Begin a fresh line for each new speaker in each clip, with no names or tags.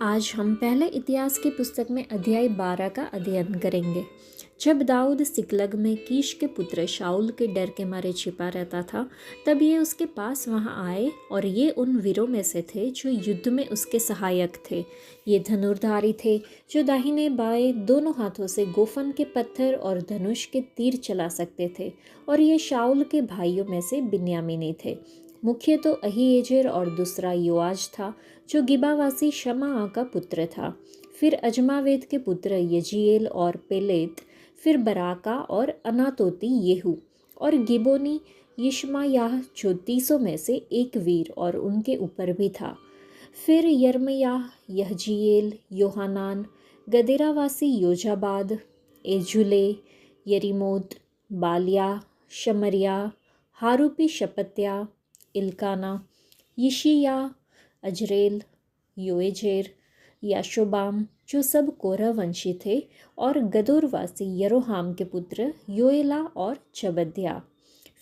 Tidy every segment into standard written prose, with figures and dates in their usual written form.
आज हम पहले इतिहास की पुस्तक में अध्याय 12 का अध्ययन करेंगे। जब दाऊद सिकलग में कीश के पुत्र शाऊल के डर के मारे छिपा रहता था, तब ये उसके पास वहां आए और ये उन वीरों में से थे जो युद्ध में उसके सहायक थे। ये धनुर्धारी थे जो दाहिने बाएं दोनों हाथों से गोफन के पत्थर और धनुष के तीर चला सकते थे, और ये शाऊल के भाइयों में से बिन्यामीनी थे। मुख्य तो अहीएजेर और दूसरा योआज था, जो गिबावासी शमा का पुत्र था। फिर अजमावेत के पुत्र यजीएल और पेलेत, फिर बराका और अनातोती येहू, और गिबोनी यिशमायाह जो 30 में से एक वीर और उनके ऊपर भी था। फिर यर्मयाह, यहजीएल, योहानान, गदेरावासी योजाबाद, एजुले, यरीमोत, बालिया, शमरिया, हारूपी शपत्या, इल्काना, यिशिया, अजरेल, योएजेर, याशोबाम, जो सब कोरह वंशी थे, और गदोरवासी यरोहाम के पुत्र योएला और चबद्या।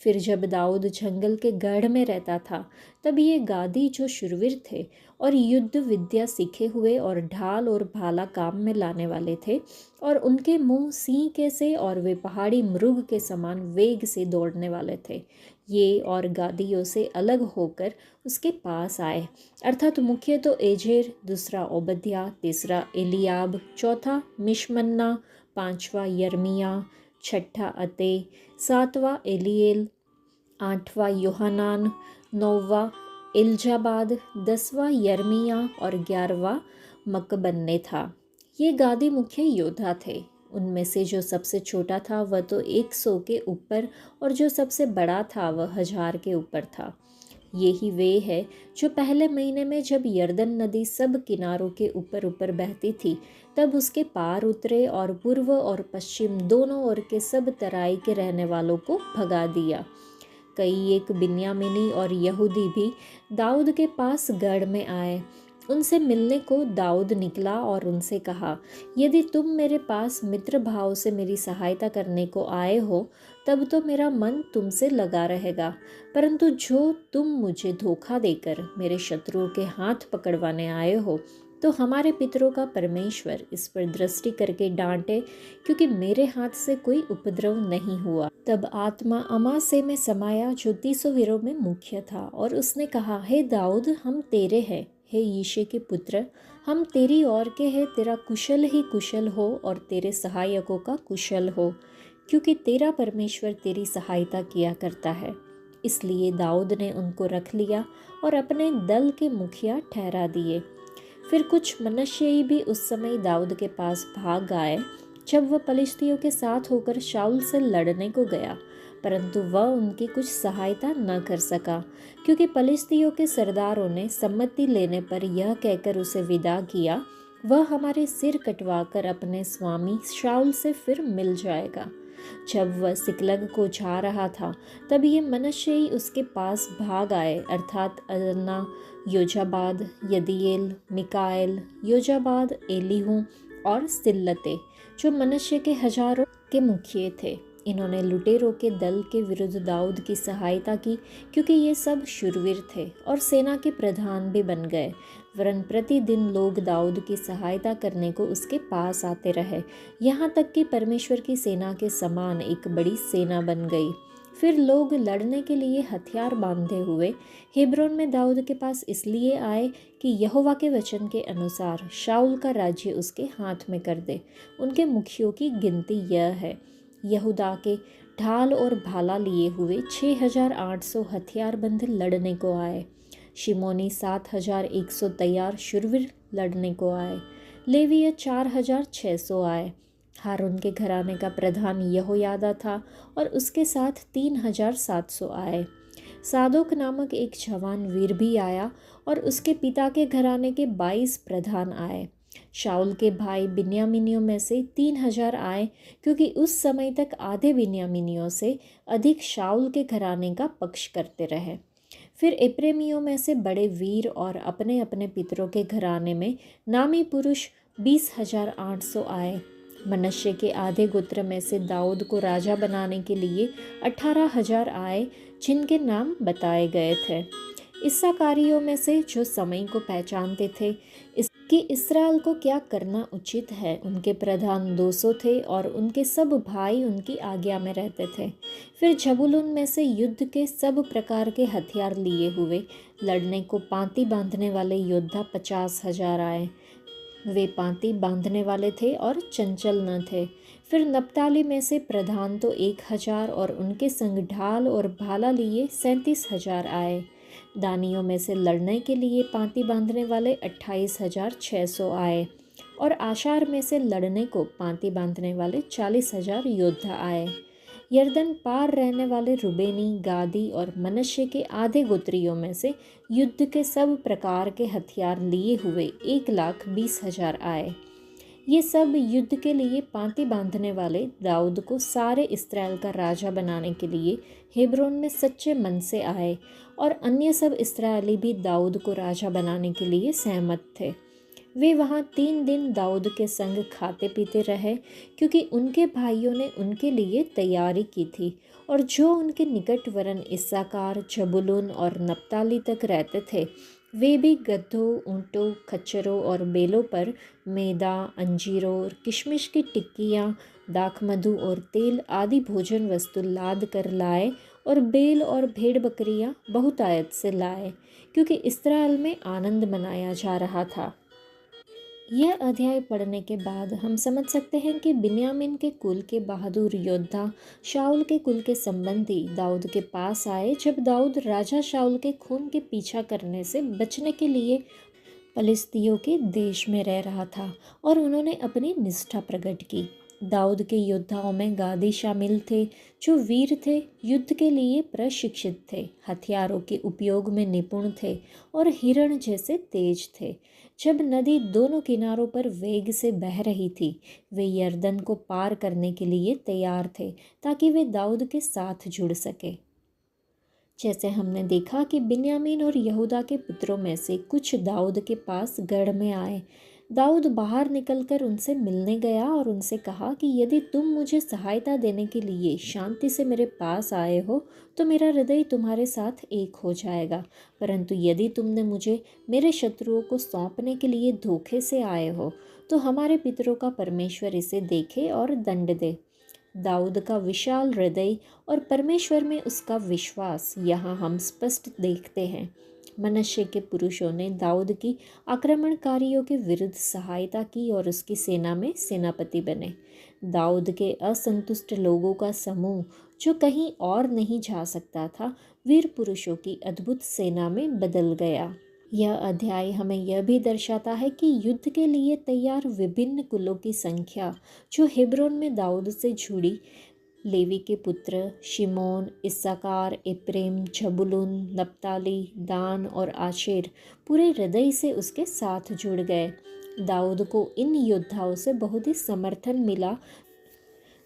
फिर जब दाऊद जंगल के गढ़ में रहता था, तब ये गादी जो शूरवीर थे और युद्ध विद्या सीखे हुए और ढाल और भाला काम में लाने वाले थे, और उनके मुंह सिंह के से और वे पहाड़ी मृग के समान वेग से दौड़ने वाले थे, ये और गादियों से अलग होकर उसके पास आए। अर्थात मुख्य तो एजेर, दूसरा ओबद्या, तीसरा एलियाब, चौथा मिशमन्ना, पांचवा यर्मिया, छठा अते, सातवां एलिएल, आठवां योहानान, नौवां इल्जाबाद, 10वां यर्मिया और 11वां मकबन्ने था। ये गादी मुख्य योद्धा थे। उनमें से जो सबसे छोटा था वह तो 100 के ऊपर, और जो सबसे बड़ा था वह 1000 के ऊपर था। ये ही वे है जो पहले महीने में जब यर्दन नदी सब किनारों के ऊपर ऊपर बहती थी, तब उसके पार उतरे और पूर्व और पश्चिम दोनों ओर के सब तराई के रहने वालों को भगा दिया। कई एक बिन्यामीनी और यहूदी भी दाऊद के पास गढ़ में आए। उनसे मिलने को दाऊद निकला और उनसे कहा, यदि तुम मेरे पास मित्र भाव से मेरी सहायता करने को आए हो, तब तो मेरा मन तुमसे लगा रहेगा, परंतु जो तुम मुझे धोखा देकर मेरे शत्रुओं के हाथ पकड़वाने आए हो, तो हमारे पितरों का परमेश्वर इस पर दृष्टि करके डांटे, क्योंकि मेरे हाथ से कोई उपद्रव नहीं हुआ। तब आत्मा अमासे में समाया जो 30 वीरों में मुख्य था, और उसने कहा, हे दाऊद, हम तेरे हैं। हे यिशे के पुत्र, हम तेरी ओर के हैं। तेरा कुशल ही कुशल हो और तेरे सहायकों का कुशल हो, क्योंकि तेरा परमेश्वर तेरी सहायता किया करता है। इसलिए दाऊद ने उनको रख लिया और अपने दल के मुखिया ठहरा दिए। फिर कुछ मनश्शेई भी उस समय दाऊद के पास भाग आए, जब वह पलिश्तियों के साथ होकर शाऊल से लड़ने को गया, परंतु वह उनकी कुछ सहायता न कर सका, क्योंकि पलिश्तियों के सरदारों ने सम्मति लेने पर यह कहकर उसे विदा किया, वह हमारे सिर कटवाकर अपने स्वामी शाऊल से फिर मिल जाएगा। जब वह सिकलग को जा रहा था, तब ये मनश्शेई उसके पास भाग आए, अर्थात अदन्ना, योजाबाद, यदीएल, मिकाएल, योजाबाद, एलीहू और सिल्लते, जो मनश्शे के हजारों के मुखिए थे। इन्होंने लुटेरों के दल के विरुद्ध दाऊद की सहायता की, क्योंकि ये सब शूरवीर थे और सेना के प्रधान भी बन गए। वरन प्रतिदिन लोग दाऊद की सहायता करने को उसके पास आते रहे, यहाँ तक कि परमेश्वर की सेना के समान एक बड़ी सेना बन गई। फिर लोग लड़ने के लिए हथियार बांधे हुए हेब्रोन में दाऊद के पास इसलिए आए कि यहोवा के वचन के अनुसार शाऊल का राज्य उसके हाथ में कर दे। उनके मुखियों की गिनती यह है, यहूदा के ढाल और भाला लिए हुए 6800 हथियारबंद लड़ने को आए। शिमोनी 7100 तैयार शूरवीर लड़ने को आए। लेवीय 4600 आए। हारून के घराने का प्रधान यहोयादा था और उसके साथ 3700 आए। सादोक नामक एक जवान वीर भी आया और उसके पिता के घराने के 22 प्रधान आए। शाऊल के भाई बिन्यामीनियों में से 3000 आए, क्योंकि उस समय तक आधे बिन्यामीनियों से अधिक शाऊल के घराने का पक्ष करते रहे। फिर एप्रेमियों में से बड़े वीर और अपने अपने पितरों के घराने में नामी पुरुष 20,800 आए। मनश्शे के आधे गोत्र में से दाऊद को राजा बनाने के लिए 18,000 आए, जिनके नाम बताए गए थे। इस्साकारियों में से जो समय को पहचानते थे कि इस्राएल को क्या करना उचित है, उनके प्रधान 200 थे और उनके सब भाई उनकी आज्ञा में रहते थे। फिर जबूलून में से युद्ध के सब प्रकार के हथियार लिए हुए लड़ने को पाँति बांधने वाले योद्धा 50,000 आए। वे पाँति बांधने वाले थे और चंचल न थे। फिर नप्ताली में से प्रधान तो 1,000 और उनके संग ढाल और भाला लिए 37,000 आए। दानियों में से लड़ने के लिए पाँति बांधने वाले 28,600 आए और आशार में से लड़ने को पाँति बांधने वाले 40,000 योद्धा आए। यरदन पार रहने वाले रुबेनी, गादी और मनश्शे के आधे गोत्रियों में से युद्ध के सब प्रकार के हथियार लिए हुए 1,20,000 आए। ये सब युद्ध के लिए पाँति बांधने वाले दाऊद को सारे इस्राएल का राजा बनाने के लिए हेब्रोन में सच्चे मन से आए और अन्य सब इस्राएली भी दाऊद को राजा बनाने के लिए सहमत थे। वे वहाँ 3 दिन दाऊद के संग खाते पीते रहे, क्योंकि उनके भाइयों ने उनके लिए तैयारी की थी और जो उनके निकट वरन इस्साकार, जबूलून और नप्ताली तक रहते थे, वे भी गधों, ऊँटों, खच्चरों और बेलों पर मैदा, अंजीरों, किशमिश की टिक्कियाँ, दाखमधु और तेल आदि भोजन वस्तु लाद कर लाए और बैल और भेड़ बकरियाँ बहुतायत से लाए, क्योंकि इस्राएल में आनंद मनाया जा रहा था। यह अध्याय पढ़ने के बाद हम समझ सकते हैं कि बिन्यामीन के कुल के बहादुर योद्धा शाऊल के कुल के संबंधी दाऊद के पास आए जब दाऊद राजा शाऊल के खून के पीछा करने से बचने के लिए फलिस्तियों के देश में रह रहा था और उन्होंने अपनी निष्ठा प्रकट की। दाऊद के योद्धाओं में गादी शामिल थे, जो वीर थे, युद्ध के लिए प्रशिक्षित थे, हथियारों के उपयोग में निपुण थे और हिरण जैसे तेज थे। जब नदी दोनों किनारों पर वेग से बह रही थी, वे यरदन को पार करने के लिए तैयार थे ताकि वे दाऊद के साथ जुड़ सके। जैसे हमने देखा कि बिन्यामीन और यहूदा के पुत्रों में से कुछ दाऊद के पास गढ़ में आए। दाऊद बाहर निकलकर उनसे मिलने गया और उनसे कहा कि यदि तुम मुझे सहायता देने के लिए शांति से मेरे पास आए हो तो मेरा हृदय तुम्हारे साथ एक हो जाएगा, परंतु यदि तुमने मुझे मेरे शत्रुओं को सौंपने के लिए धोखे से आए हो तो हमारे पितरों का परमेश्वर इसे देखे और दंड दे। दाऊद का विशाल हृदय और परमेश्वर में उसका विश्वास यहाँ हम स्पष्ट देखते हैं। मनश्शे के पुरुषों ने दाऊद की आक्रमणकारियों के विरुद्ध सहायता की और उसकी सेना में सेनापति बने। दाऊद के असंतुष्ट लोगों का समूह, जो कहीं और नहीं जा सकता था, वीर पुरुषों की अद्भुत सेना में बदल गया। यह अध्याय हमें यह भी दर्शाता है कि युद्ध के लिए तैयार विभिन्न कुलों की संख्या जो हेब्रोन में दाऊद से जुड़ी, लेवी के पुत्र शिमोन, इस्साकार, एप्रेम, जबूलून, नप्ताली, दान और आशेर पूरे हृदय से उसके साथ जुड़ गए। दाऊद को इन योद्धाओं से बहुत ही समर्थन मिला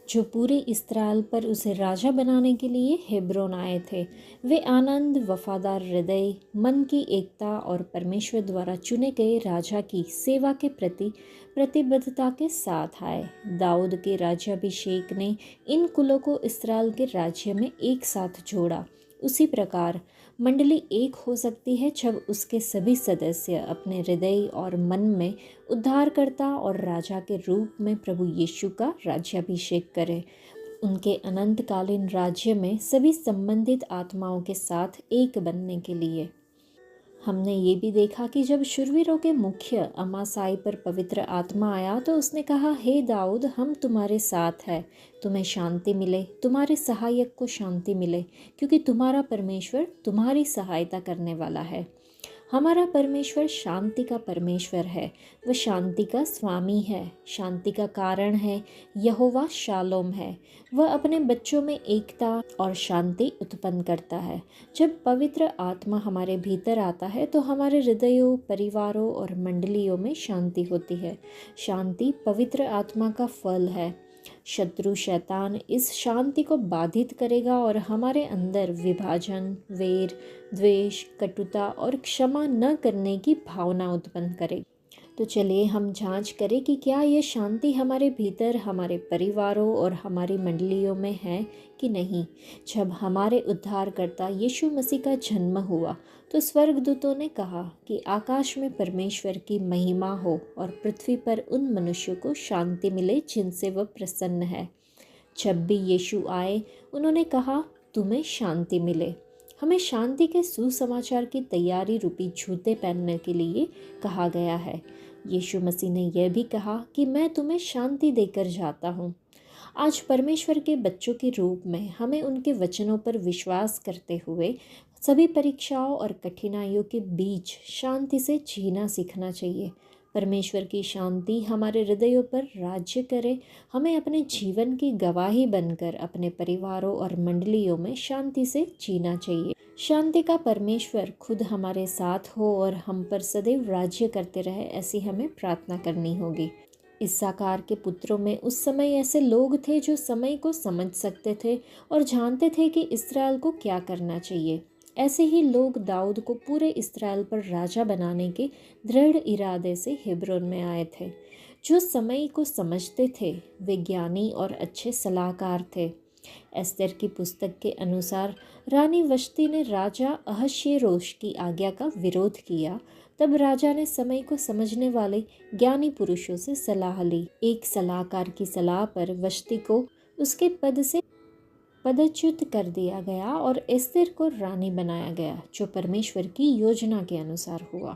जो पूरे इस्राएल पर उसे राजा बनाने के लिए हेब्रोन आए थे। वे आनंद, वफादार हृदय, मन की एकता और परमेश्वर द्वारा चुने गए राजा की सेवा के प्रति प्रतिबद्धता के साथ आए। दाऊद के राज्याभिषेक ने इन कुलों को इस्राएल के राज्य में एक साथ जोड़ा। उसी प्रकार मंडली एक हो सकती है जब उसके सभी सदस्य अपने हृदय और मन में उद्धारकर्ता और राजा के रूप में प्रभु यीशु का राज्याभिषेक करें। उनके अनंतकालीन राज्य में सभी संबंधित आत्माओं के साथ एक बनने के लिए। हमने ये भी देखा कि जब शूरवीरों के मुख्य अमासाई पर पवित्र आत्मा आया तो उसने कहा, हे दाऊद, हम तुम्हारे साथ हैं, तुम्हें शांति मिले, तुम्हारे सहायक को शांति मिले, क्योंकि तुम्हारा परमेश्वर तुम्हारी सहायता करने वाला है। हमारा परमेश्वर शांति का परमेश्वर है, वह शांति का स्वामी है, शांति का कारण है। यहोवा शालोम है, वह अपने बच्चों में एकता और शांति उत्पन्न करता है। जब पवित्र आत्मा हमारे भीतर आता है तो हमारे हृदयों, परिवारों और मंडलियों में शांति होती है। शांति पवित्र आत्मा का फल है। शत्रु शैतान इस शांति को बाधित करेगा और हमारे अंदर विभाजन, वेर, द्वेष, कटुता और क्षमा न करने की भावना उत्पन्न करेगा। तो चलिए हम जांच करें कि क्या ये शांति हमारे भीतर, हमारे परिवारों और हमारी मंडलियों में है कि नहीं। जब हमारे उद्धारकर्ता यीशु मसीह का जन्म हुआ तो स्वर्गदूतों ने कहा कि आकाश में परमेश्वर की महिमा हो और पृथ्वी पर उन मनुष्यों को शांति मिले जिनसे वह प्रसन्न है। जब भी यीशु आए उन्होंने कहा, तुम्हें शांति मिले। हमें शांति के सुसमाचार की तैयारी रूपी जूते पहनने के लिए कहा गया है। यीशु मसीह ने यह भी कहा कि मैं तुम्हें शांति देकर जाता हूँ। आज परमेश्वर के बच्चों के रूप में हमें उनके वचनों पर विश्वास करते हुए सभी परीक्षाओं और कठिनाइयों के बीच शांति से जीना सीखना चाहिए। परमेश्वर की शांति हमारे हृदयों पर राज्य करे। हमें अपने जीवन की गवाही बनकर अपने परिवारों और मंडलियों में शांति से जीना चाहिए। शांति का परमेश्वर खुद हमारे साथ हो और हम पर सदैव राज्य करते रहे, ऐसी हमें प्रार्थना करनी होगी। इस्साकार के पुत्रों में उस समय ऐसे लोग थे जो समय को समझ सकते थे और जानते थे कि इस्राएल को क्या करना चाहिए। ऐसे ही लोग दाऊद को पूरे इस्राएल पर राजा बनाने के दृढ़ इरादे से हेब्रोन में आए थे। जो समय को समझते थे वे ज्ञानी और अच्छे सलाहकार थे। एस्तेर की पुस्तक के अनुसार रानी वश्ती ने राजा अहश्वेरोश की आज्ञा का विरोध किया। तब राजा ने समय को समझने वाले ज्ञानी पुरुषों से सलाह ली। एक सलाहकार की सलाह पर वश्ती को उसके पद से पदच्युत कर दिया गया और एस्तेर को रानी बनाया गया, जो परमेश्वर की योजना के अनुसार हुआ।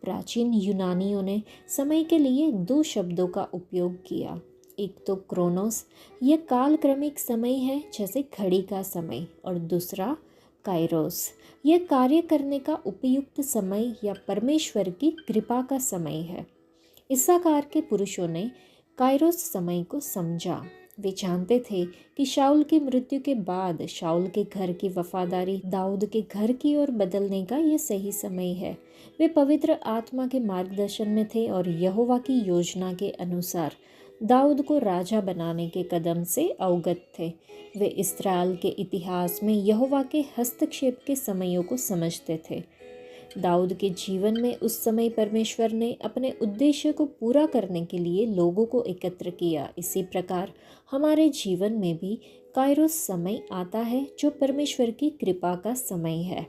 प्राचीन यूनानियों ने समय के लिए दो शब्दों का उपयोग किया। एक तो क्रोनोस, यह कालक्रमिक समय है जैसे घड़ी का समय, और दूसरा काइरोस, यह कार्य करने का उपयुक्त समय या परमेश्वर की कृपा का समय है। इस्साकार के पुरुषों ने काइरोस समय को समझा। वे जानते थे कि शाऊल की मृत्यु के बाद शाऊल के घर की वफादारी दाऊद के घर की ओर बदलने का यह सही समय है। वे पवित्र आत्मा के मार्गदर्शन में थे और यहोवा की योजना के अनुसार दाऊद को राजा बनाने के कदम से अवगत थे। वे इस्राएल के इतिहास में यहोवा के हस्तक्षेप के समयों को समझते थे। दाऊद के जीवन में उस समय परमेश्वर ने अपने उद्देश्य को पूरा करने के लिए लोगों को एकत्र किया। इसी प्रकार हमारे जीवन में भी काइरोस समय आता है, जो परमेश्वर की कृपा का समय है।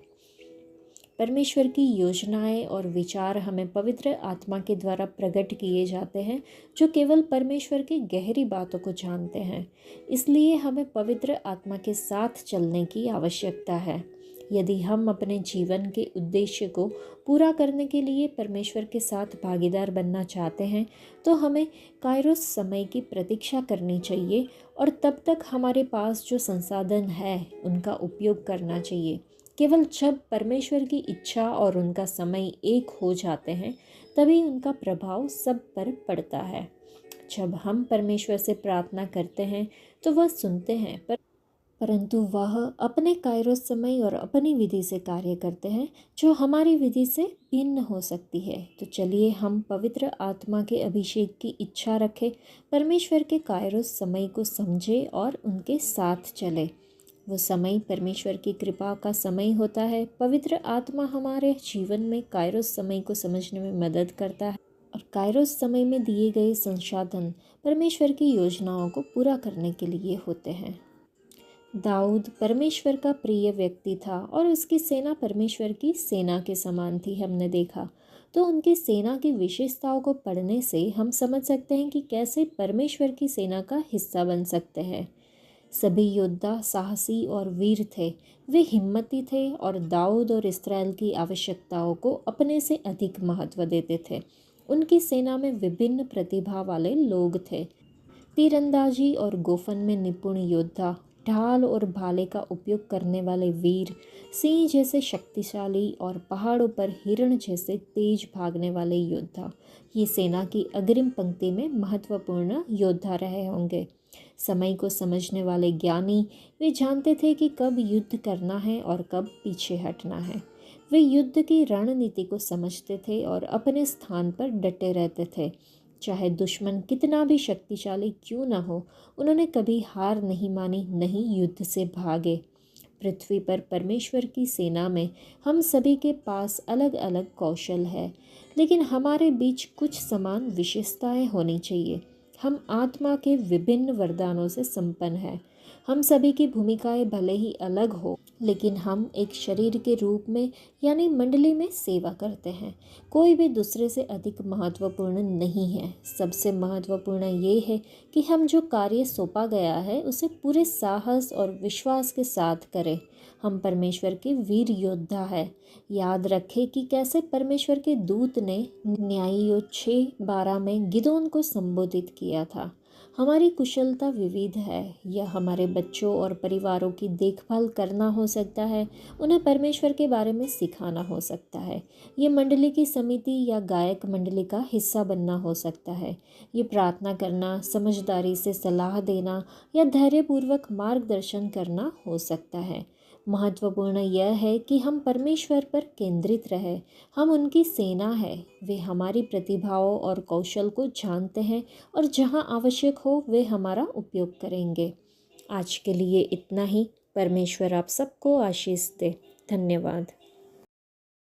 परमेश्वर की योजनाएं और विचार हमें पवित्र आत्मा के द्वारा प्रकट किए जाते हैं, जो केवल परमेश्वर की गहरी बातों को जानते हैं। इसलिए हमें पवित्र आत्मा के साथ चलने की आवश्यकता है। यदि हम अपने जीवन के उद्देश्य को पूरा करने के लिए परमेश्वर के साथ भागीदार बनना चाहते हैं, तो हमें काइरोस समय की प्रतीक्षा करनी चाहिए और तब तक हमारे पास जो संसाधन है उनका उपयोग करना चाहिए। केवल जब परमेश्वर की इच्छा और उनका समय एक हो जाते हैं, तभी उनका प्रभाव सब पर पड़ता है। जब हम परमेश्वर से प्रार्थना करते हैं तो वह सुनते हैं, परंतु वह अपने काइरोस समय और अपनी विधि से कार्य करते हैं, जो हमारी विधि से भिन्न हो सकती है। तो चलिए हम पवित्र आत्मा के अभिषेक की इच्छा रखें, परमेश्वर के काइरोस समय को समझें और उनके साथ चले। वो समय परमेश्वर की कृपा का समय होता है। पवित्र आत्मा हमारे जीवन में काइरोस समय को समझने में मदद करता है और काइरोस समय में दिए गए संसाधन परमेश्वर की योजनाओं को पूरा करने के लिए होते हैं। दाऊद परमेश्वर का प्रिय व्यक्ति था और उसकी सेना परमेश्वर की सेना के समान थी। हमने देखा तो उनकी सेना की विशेषताओं को पढ़ने से हम समझ सकते हैं कि कैसे परमेश्वर की सेना का हिस्सा बन सकते हैं। सभी योद्धा साहसी और वीर थे। वे हिम्मती थे और दाऊद और इस्राएल की आवश्यकताओं को अपने से अधिक महत्व देते थे। उनकी सेना में विभिन्न प्रतिभा वाले लोग थे। तीरंदाजी और गोफन में निपुण योद्धा, ढाल और भाले का उपयोग करने वाले वीर, सिंह जैसे शक्तिशाली और पहाड़ों पर हिरण जैसे तेज भागने वाले योद्धा, ये सेना की अग्रिम पंक्ति में महत्वपूर्ण योद्धा रहे होंगे। समय को समझने वाले ज्ञानी, वे जानते थे कि कब युद्ध करना है और कब पीछे हटना है। वे युद्ध की रणनीति को समझते थे और अपने स्थान पर डटे रहते थे। चाहे दुश्मन कितना भी शक्तिशाली क्यों न हो, उन्होंने कभी हार नहीं मानी, नहीं युद्ध से भागे। पृथ्वी पर परमेश्वर की सेना में हम सभी के पास अलग अलग कौशल है, लेकिन हमारे बीच कुछ समान विशेषताएं होनी चाहिए। हम आत्मा के विभिन्न वरदानों से संपन्न हैं। हम सभी की भूमिकाएं भले ही अलग हो, लेकिन हम एक शरीर के रूप में यानी मंडली में सेवा करते हैं। कोई भी दूसरे से अधिक महत्वपूर्ण नहीं है। सबसे महत्वपूर्ण ये है कि हम जो कार्य सौंपा गया है उसे पूरे साहस और विश्वास के साथ करें। हम परमेश्वर के वीर योद्धा है। याद रखें कि कैसे परमेश्वर के दूत ने न्यायियों 6:12 में गिदोन को संबोधित किया था। हमारी कुशलता विविध है। यह हमारे बच्चों और परिवारों की देखभाल करना हो सकता है, उन्हें परमेश्वर के बारे में सिखाना हो सकता है। ये मंडली की समिति या गायक मंडली का हिस्सा बनना हो सकता है। ये प्रार्थना करना, समझदारी से सलाह देना या धैर्यपूर्वक मार्गदर्शन करना हो सकता है। महत्वपूर्ण यह है कि हम परमेश्वर पर केंद्रित रहें। हम उनकी सेना है। वे हमारी प्रतिभाओं और कौशल को जानते हैं और जहां आवश्यक हो वे हमारा उपयोग करेंगे। आज के लिए इतना ही। परमेश्वर आप सबको आशीष दे। धन्यवाद।